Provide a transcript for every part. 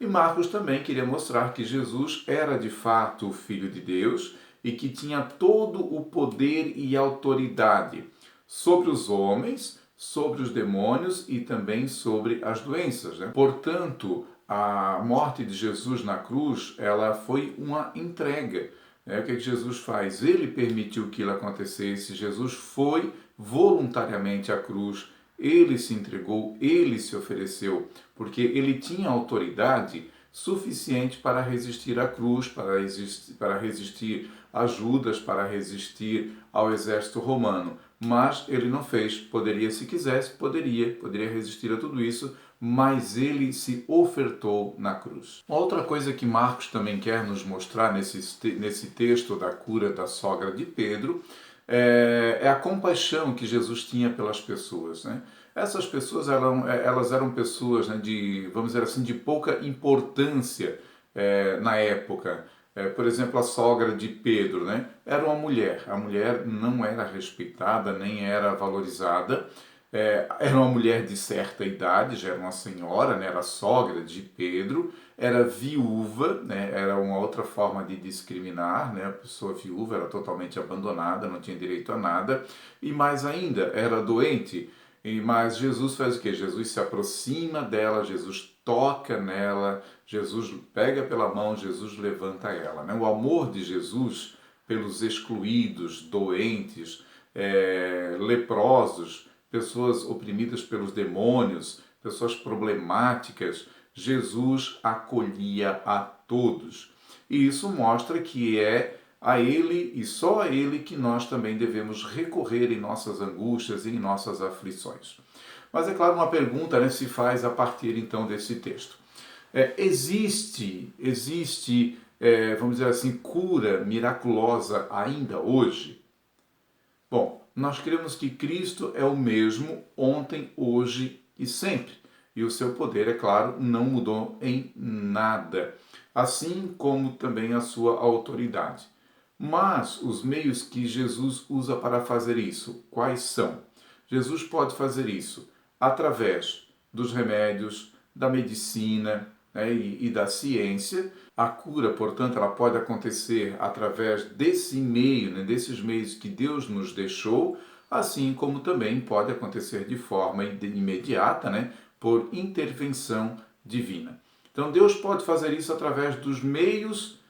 E Marcos também queria mostrar que Jesus era de fato o Filho de Deus e que tinha todo o poder e autoridade sobre os homens, sobre os demônios e também sobre as doenças, né? Portanto, a morte de Jesus na cruz, ela foi uma entrega. O que Jesus faz? Ele permitiu que isso acontecesse. Jesus foi voluntariamente à cruz. Ele se entregou, ele se ofereceu, porque ele tinha autoridade suficiente para resistir à cruz, para resistir a Judas, para resistir ao exército romano. Mas ele não fez. Poderia, se quisesse, poderia resistir a tudo isso, mas ele se ofertou na cruz. Outra coisa que Marcos também quer nos mostrar nesse texto da cura da sogra de Pedro é a compaixão que Jesus tinha pelas pessoas, né? Essas pessoas elas eram pessoas, né, de, vamos dizer assim, de pouca importância na época. Por exemplo, a sogra de Pedro, né, era uma mulher. A mulher não era respeitada, nem era valorizada. Era uma mulher de certa idade, já era uma senhora, né, era sogra de Pedro, era viúva, né, era uma outra forma de discriminar, né, a pessoa viúva era totalmente abandonada, não tinha direito a nada, e mais ainda, era doente. Mas Jesus faz o quê? Jesus se aproxima dela, Jesus toca nela, Jesus pega pela mão, Jesus levanta ela, né? O amor de Jesus pelos excluídos, doentes, leprosos, pessoas oprimidas pelos demônios, pessoas problemáticas, Jesus acolhia a todos. E isso mostra que é a Ele e só a Ele que nós também devemos recorrer em nossas angústias e em nossas aflições. Mas é claro, uma pergunta, né, se faz a partir então desse texto. Existe, vamos dizer assim, cura miraculosa ainda hoje? Bom, nós cremos que Cristo é o mesmo ontem, hoje e sempre. E o seu poder, é claro, não mudou em nada. Assim como também a sua autoridade. Mas os meios que Jesus usa para fazer isso, quais são? Jesus pode fazer isso através dos remédios, da medicina, né, e da ciência. A cura, portanto, ela pode acontecer através desse meio, né, desses meios que Deus nos deixou, assim como também pode acontecer de forma imediata, né, por intervenção divina. Então Deus pode fazer isso através dos meios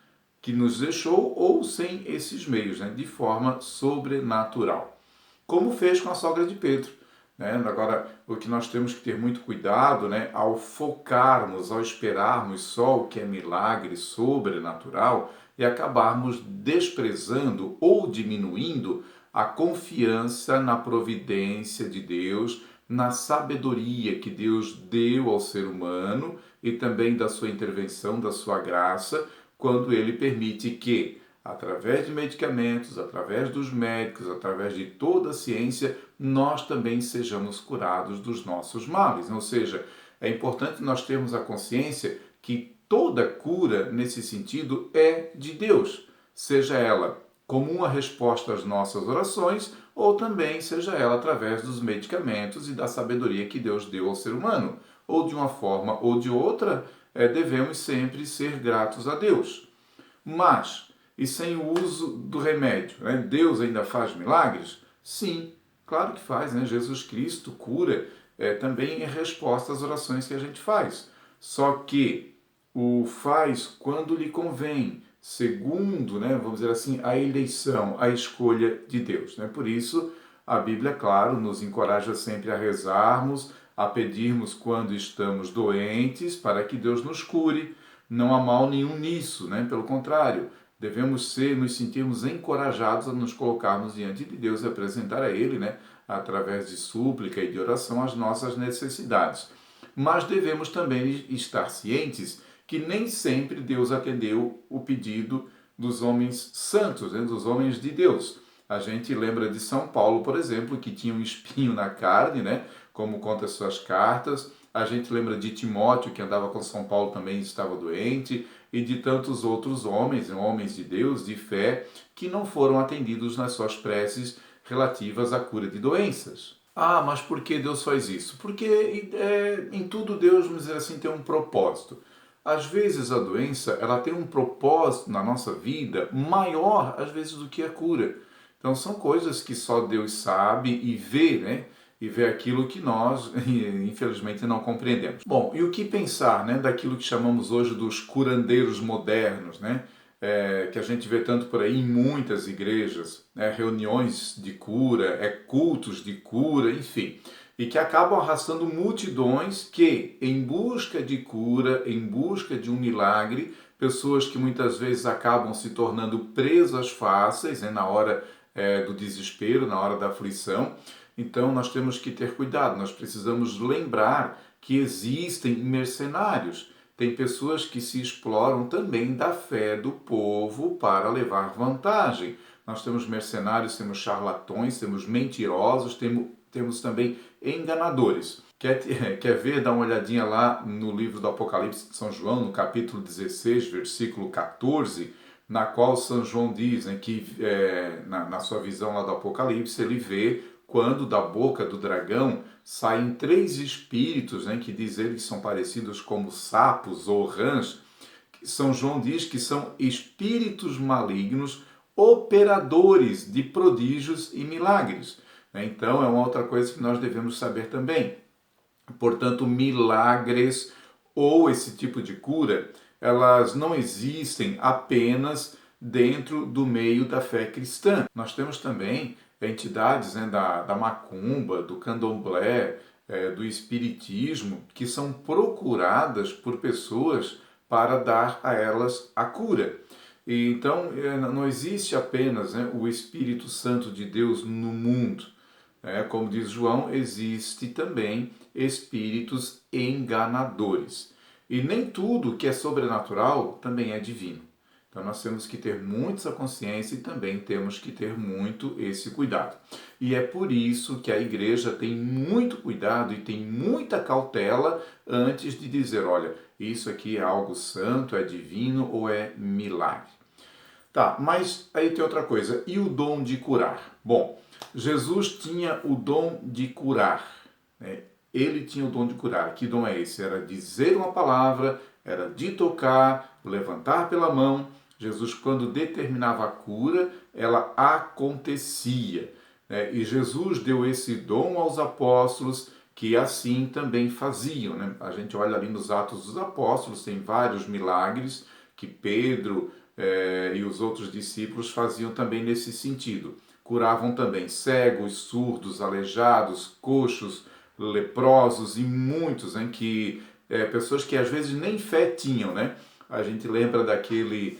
que nos deixou ou sem esses meios, né, de forma sobrenatural. Como fez com a sogra de Pedro. Né? Agora, o que nós temos que ter muito cuidado, né, ao focarmos, ao esperarmos só o que é milagre sobrenatural e acabarmos desprezando ou diminuindo a confiança na providência de Deus, na sabedoria que Deus deu ao ser humano e também da sua intervenção, da sua graça, quando ele permite que, através de medicamentos, através dos médicos, através de toda a ciência, nós também sejamos curados dos nossos males. Ou seja, é importante nós termos a consciência que toda cura, nesse sentido, é de Deus, seja ela como uma resposta às nossas orações, ou também seja ela através dos medicamentos e da sabedoria que Deus deu ao ser humano. Ou de uma forma ou de outra, devemos sempre ser gratos a Deus. Mas, e sem o uso do remédio, né? Deus ainda faz milagres? Sim, claro que faz, né? Jesus Cristo cura também em resposta às orações que a gente faz. Só que o faz quando lhe convém, segundo, né, vamos dizer assim, a eleição, a escolha de Deus. Né? Por isso, a Bíblia, claro, nos encoraja sempre a rezarmos, a pedirmos quando estamos doentes, para que Deus nos cure. Não há mal nenhum nisso, né? Pelo contrário, devemos nos sentirmos encorajados a nos colocarmos diante de Deus e apresentar a Ele, né, através de súplica e de oração, as nossas necessidades. Mas devemos também estar cientes que nem sempre Deus atendeu o pedido dos homens santos, né, dos homens de Deus. A gente lembra de São Paulo, por exemplo, que tinha um espinho na carne, né, como conta as suas cartas. A gente lembra de Timóteo, que andava com São Paulo também estava doente, e de tantos outros homens, homens de Deus, de fé, que não foram atendidos nas suas preces relativas à cura de doenças. Ah, mas por que Deus faz isso? Porque em tudo Deus, vamos dizer assim, tem um propósito. às vezes a doença ela tem um propósito na nossa vida maior, às vezes, do que a cura. Então são coisas que só Deus sabe e vê, né? E vê aquilo que nós, infelizmente, não compreendemos. Bom, e o que pensar, né, daquilo que chamamos hoje dos curandeiros modernos, né? Que a gente vê tanto por aí em muitas igrejas, né? Reuniões de cura, cultos de cura, enfim, e que acabam arrastando multidões que, em busca de cura, em busca de um milagre, pessoas que muitas vezes acabam se tornando presas fáceis, né, na hora do desespero, na hora da aflição. Então nós temos que ter cuidado, nós precisamos lembrar que existem mercenários. Tem pessoas que se exploram também da fé do povo para levar vantagem. Nós temos mercenários, temos charlatões, temos mentirosos, temos também enganadores. Quer ver? Dá uma olhadinha lá no livro do Apocalipse de São João, no capítulo 16, versículo 14, na qual São João diz, né, que na sua visão lá do Apocalipse, ele vê quando da boca do dragão saem 3 espíritos, né, que diz ele que são parecidos como sapos ou rãs. São João diz que são espíritos malignos, operadores de prodígios e milagres. Então é uma outra coisa que nós devemos saber também. Portanto, milagres ou esse tipo de cura, elas não existem apenas dentro do meio da fé cristã. Nós temos também entidades, né, da macumba, do candomblé, do espiritismo, que são procuradas por pessoas para dar a elas a cura. E então não existe apenas, né, o Espírito Santo de Deus no mundo. Como diz João, existe também espíritos enganadores. E nem tudo que é sobrenatural também é divino. Então nós temos que ter muito essa consciência e também temos que ter muito esse cuidado. E é por isso que a igreja tem muito cuidado e tem muita cautela antes de dizer, olha, isso aqui é algo santo, é divino ou é milagre. Tá, mas aí tem outra coisa. E o dom de curar? Bom, Jesus tinha o dom de curar, né? Ele tinha o dom de curar. Que dom é esse? Era dizer uma palavra, era de tocar, levantar pela mão. Jesus, quando determinava a cura, ela acontecia, né? E Jesus deu esse dom aos apóstolos, que assim também faziam, né? A gente olha ali nos Atos dos Apóstolos, tem vários milagres que Pedro e os outros discípulos faziam também nesse sentido. Curavam também cegos, surdos, aleijados, coxos, leprosos e muitos, né, pessoas que às vezes nem fé tinham, né? A gente lembra daquele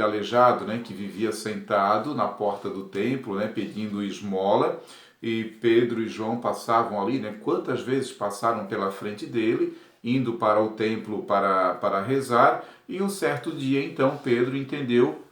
aleijado, né, que vivia sentado na porta do templo, né, pedindo esmola, e Pedro e João passavam ali, né? Quantas vezes passaram pela frente dele, indo para o templo para rezar, e um certo dia então Pedro entendeu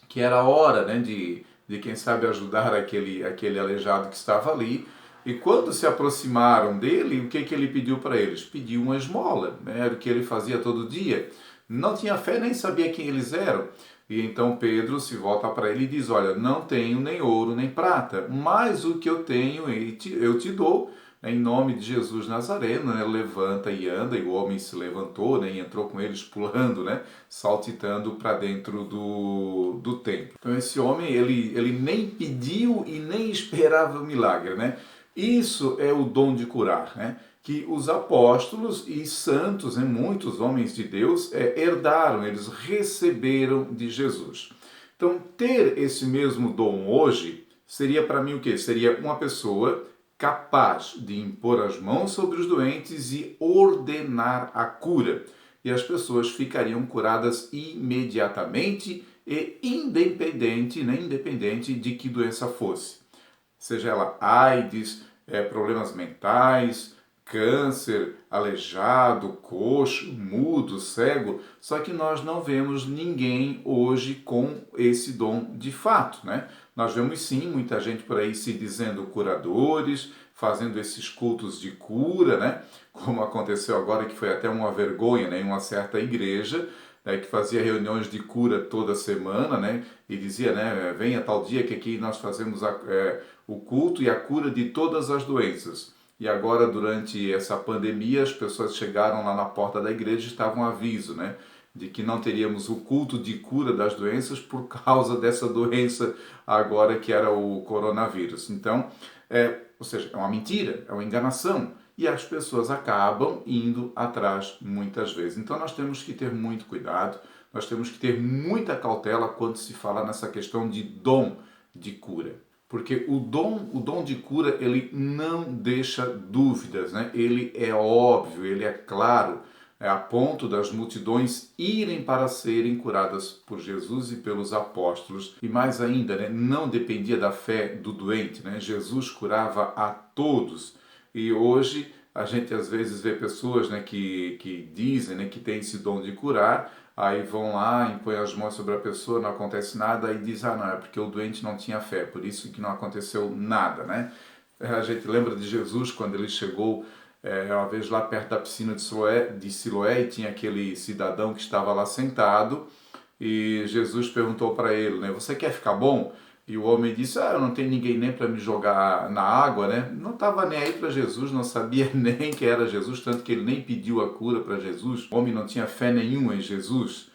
que era hora, né, de quem sabe ajudar aquele aleijado que estava ali. E quando se aproximaram dele, o que ele pediu para eles? Pediu uma esmola, né? Era o que ele fazia todo dia. Não tinha fé, nem sabia quem eles eram. E então Pedro se volta para ele e diz, olha, não tenho nem ouro nem prata, mas o que eu tenho eu te dou. Em nome de Jesus Nazareno, né? Levanta e anda, e o homem se levantou, né? E entrou com eles pulando, né? Saltitando para dentro do templo. Então esse homem, ele nem pediu e nem esperava o milagre, né? Isso é o dom de curar, né? Que os apóstolos e santos, né? Muitos homens de Deus, herdaram, eles receberam de Jesus. Então ter esse mesmo dom hoje seria para mim o quê? Seria uma pessoa capaz de impor as mãos sobre os doentes e ordenar a cura. E as pessoas ficariam curadas imediatamente e independente de que doença fosse. Seja ela AIDS, problemas mentais, câncer, aleijado, coxo, mudo, cego, só que nós não vemos ninguém hoje com esse dom de fato, né? Nós vemos sim muita gente por aí se dizendo curadores, fazendo esses cultos de cura, né? Como aconteceu agora, que foi até uma vergonha, né? Em uma certa igreja, né? Que fazia reuniões de cura toda semana, né? E dizia, né? Venha tal dia que aqui nós fazemos o culto e a cura de todas as doenças. E agora, durante essa pandemia, as pessoas chegaram lá na porta da igreja e estavam um aviso, né? De que não teríamos o culto de cura das doenças por causa dessa doença agora que era o coronavírus. Então, ou seja, é uma mentira, é uma enganação. E as pessoas acabam indo atrás muitas vezes. Então nós temos que ter muito cuidado, nós temos que ter muita cautela quando se fala nessa questão de dom de cura. Porque o dom de cura, ele não deixa dúvidas, né? Ele é óbvio, ele é claro, a ponto das multidões irem para serem curadas por Jesus e pelos apóstolos. E mais ainda, né? Não dependia da fé do doente, né? Jesus curava a todos. E hoje a gente às vezes vê pessoas, né, que dizem, né, que tem esse dom de curar, aí vão lá, impõem as mãos sobre a pessoa, não acontece nada, e diz, não, é porque o doente não tinha fé, por isso que não aconteceu nada, né? A gente lembra de Jesus quando ele chegou uma vez lá perto da piscina de Siloé e tinha aquele cidadão que estava lá sentado, e Jesus perguntou para ele, né, você quer ficar bom? E o homem disse, eu não tenho ninguém nem para me jogar na água, né? Não estava nem aí para Jesus, não sabia nem que era Jesus, tanto que ele nem pediu a cura para Jesus. O homem não tinha fé nenhuma em Jesus,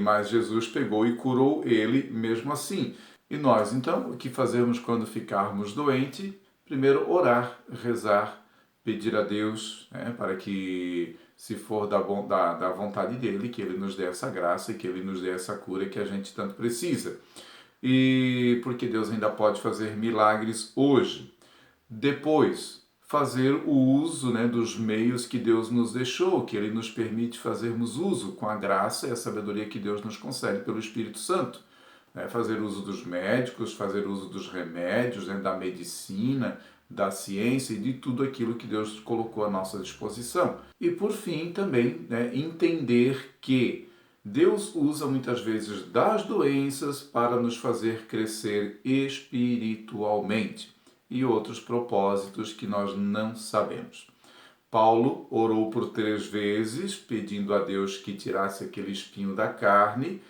mas Jesus pegou e curou ele mesmo assim. E nós, então, o que fazemos quando ficarmos doentes? Primeiro, orar, rezar, pedir a Deus, né, para que, se for da vontade dele, que ele nos dê essa graça e que ele nos dê essa cura que a gente tanto precisa. E porque Deus ainda pode fazer milagres hoje. Depois, fazer o uso, né, dos meios que Deus nos deixou, que Ele nos permite fazermos uso com a graça e a sabedoria que Deus nos concede pelo Espírito Santo. Né? Fazer uso dos médicos, fazer uso dos remédios, né, da medicina, da ciência e de tudo aquilo que Deus colocou à nossa disposição. E por fim, também, né, entender que Deus usa muitas vezes das doenças para nos fazer crescer espiritualmente e outros propósitos que nós não sabemos. Paulo orou por 3 vezes, pedindo a Deus que tirasse aquele espinho da carne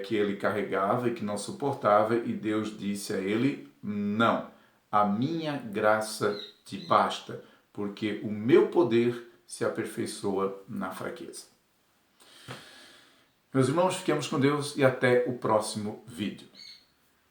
que ele carregava e que não suportava, e Deus disse a ele, não, a minha graça te basta, porque o meu poder se aperfeiçoa na fraqueza. Meus irmãos, fiquemos com Deus e até o próximo vídeo.